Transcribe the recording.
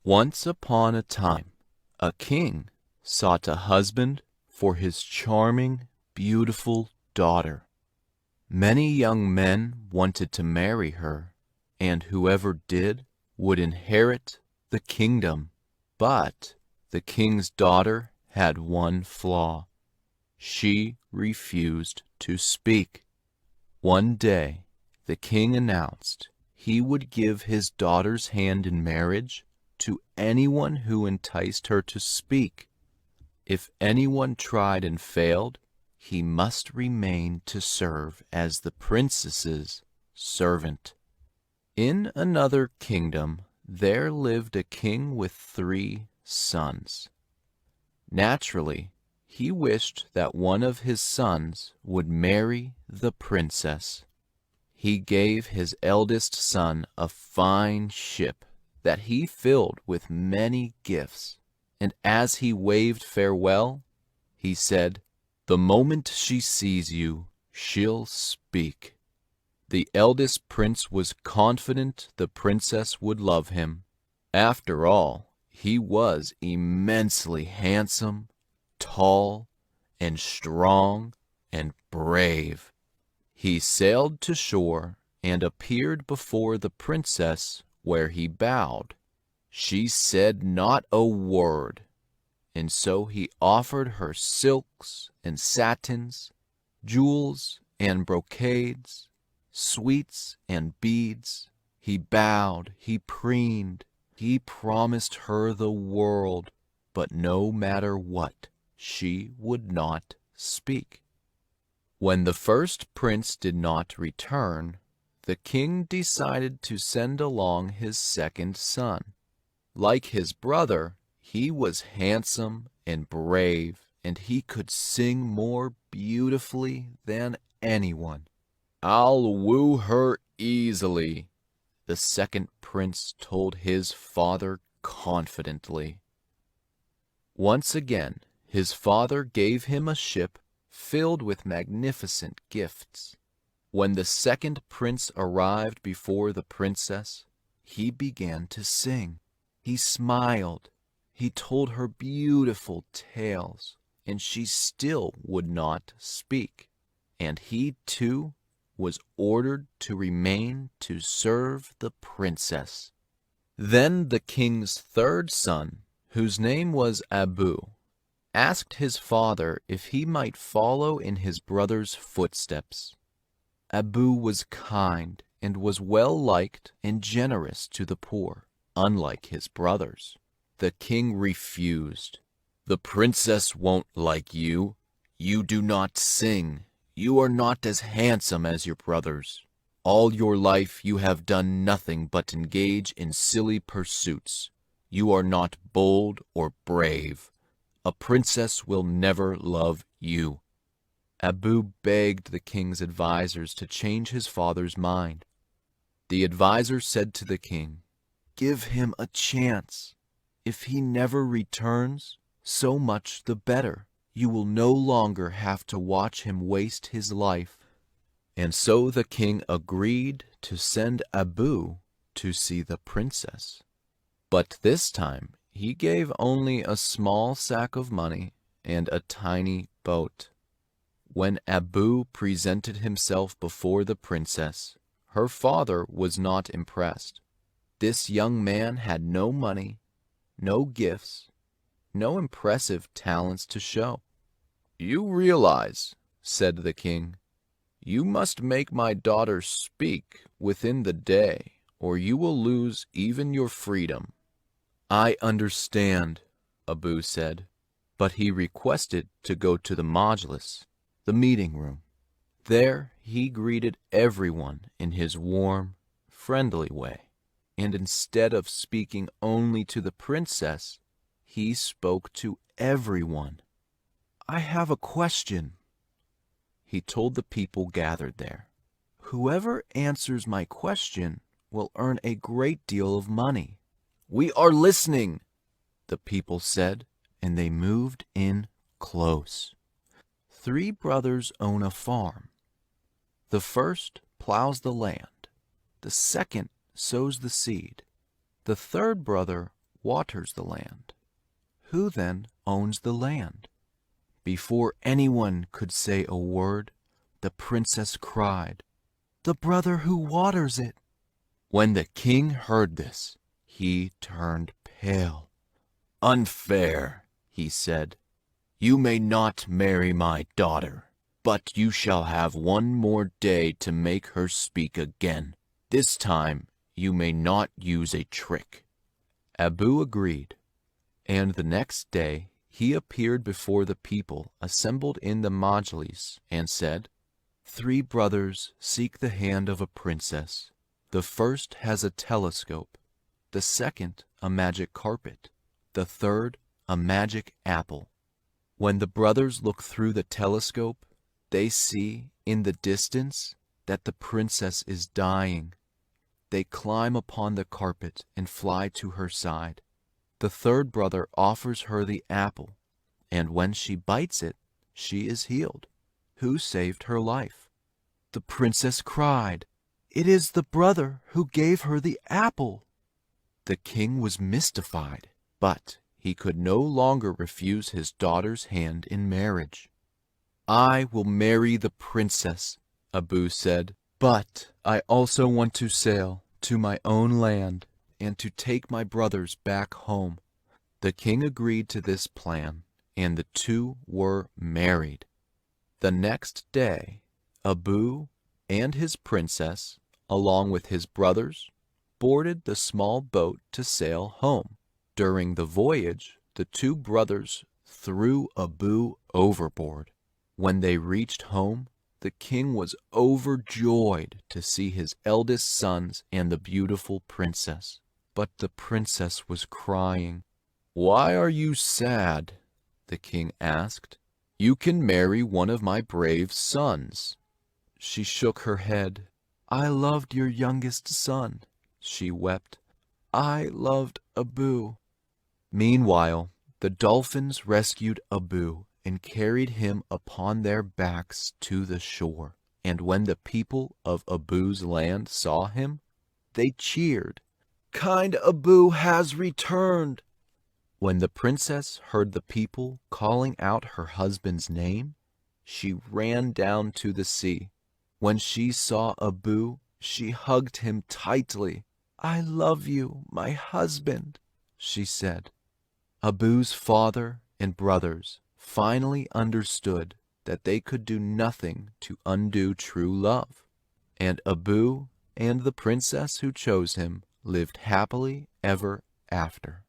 Once upon a time, a king sought a husband for his charming, beautiful daughter. Many young men wanted to marry her, and whoever did would inherit the kingdom. But the king's daughter had one flaw. She refused to speak. One day, the king announced he would give his daughter's hand in marriage to anyone who enticed her to speak. If anyone tried and failed, he must remain to serve as the princess's servant. In another kingdom, there lived a king with 3 sons. Naturally, he wished that one of his sons would marry the princess. He gave his eldest son a fine ship that he filled with many gifts, and as he waved farewell, he said, "The moment she sees you, she'll speak." The eldest prince was confident the princess would love him. After all, he was immensely handsome, tall, and strong, and brave. He sailed to shore and appeared before the princess, where he bowed. She said not a word, and so he offered her silks and satins, jewels and brocades, sweets and beads. He bowed, he preened, he promised her the world, but no matter what, she would not speak. When the first prince did not return, the king decided to send along his second son. Like his brother, he was handsome and brave, and he could sing more beautifully than anyone. "I'll woo her easily," the second prince told his father confidently. Once again, his father gave him a ship filled with magnificent gifts. When the second prince arrived before the princess, he began to sing. He smiled. He told her beautiful tales, and she still would not speak. And he, too, was ordered to remain to serve the princess. Then the king's third son, whose name was Abu, asked his father if he might follow in his brother's footsteps. Abu was kind and was well-liked and generous to the poor, unlike his brothers. The king refused. "The princess won't like you. You do not sing. You are not as handsome as your brothers. All your life you have done nothing but engage in silly pursuits. You are not bold or brave. A princess will never love you." Abu begged the king's advisors to change his father's mind. The advisors said to the king, "Give him a chance. If he never returns, so much the better. You will no longer have to watch him waste his life." And so the king agreed to send Abu to see the princess. But this time he gave only a small sack of money and a tiny boat. When Abu presented himself before the princess, her father was not impressed. This young man had no money, no gifts, no impressive talents to show. "You realize," said the king, "you must make my daughter speak within the day, or you will lose even your freedom." "I understand," Abu said, but he requested to go to the majlis, the meeting room. There he greeted everyone in his warm, friendly way, and instead of speaking only to the princess, he spoke to everyone. "I have a question," he told the people gathered there. "Whoever answers my question will earn a great deal of money." "We are listening," the people said, and they moved in close. 3 brothers own a farm. The first plows the land. The second sows the seed. The third brother waters the land. Who then owns the land? Before anyone could say a word, the princess cried, "The brother who waters it." When the king heard this, he turned pale. "Unfair," he said. "You may not marry my daughter, but you shall have one more day to make her speak again. This time you may not use a trick." Abu agreed, and the next day he appeared before the people assembled in the majlis and said, "3 brothers seek the hand of a princess. The first has a telescope, the second a magic carpet, the third a magic apple. When the brothers look through the telescope, they see in the distance that the princess is dying. They climb upon the carpet and fly to her side. The third brother offers her the apple, and when she bites it, she is healed. Who saved her life?" The princess cried, "It is the brother who gave her the apple." The king was mystified, but he could no longer refuse his daughter's hand in marriage. "I will marry the princess," Abu said, "but I also want to sail to my own land and to take my brothers back home." The king agreed to this plan, and the two were married. The next day, Abu and his princess, along with his brothers, boarded the small boat to sail home. During the voyage, the 2 brothers threw Abu overboard. When they reached home, the king was overjoyed to see his eldest sons and the beautiful princess. But the princess was crying. "Why are you sad?" the king asked. "You can marry one of my brave sons." She shook her head. "I loved your youngest son," she wept. "I loved Abu." Meanwhile, the dolphins rescued Abu and carried him upon their backs to the shore. And when the people of Abu's land saw him, they cheered, "Kind Abu has returned." When the princess heard the people calling out her husband's name, she ran down to the sea. When she saw Abu, she hugged him tightly. "I love you, my husband," she said. Abu's father and brothers finally understood that they could do nothing to undo true love, and Abu and the princess who chose him lived happily ever after.